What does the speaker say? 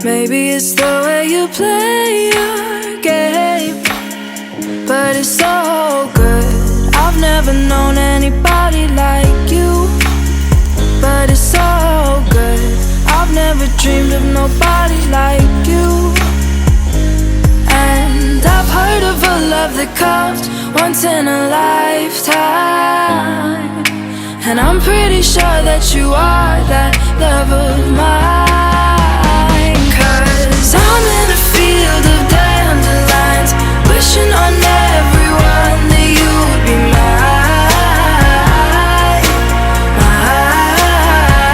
Maybe it's the way you play your game, but it's so good. I've never known anybody like you, but it's so good. I've never dreamed of nobody like you. And I've heard of a love that comes once in a lifetime, and I'm pretty sure that you are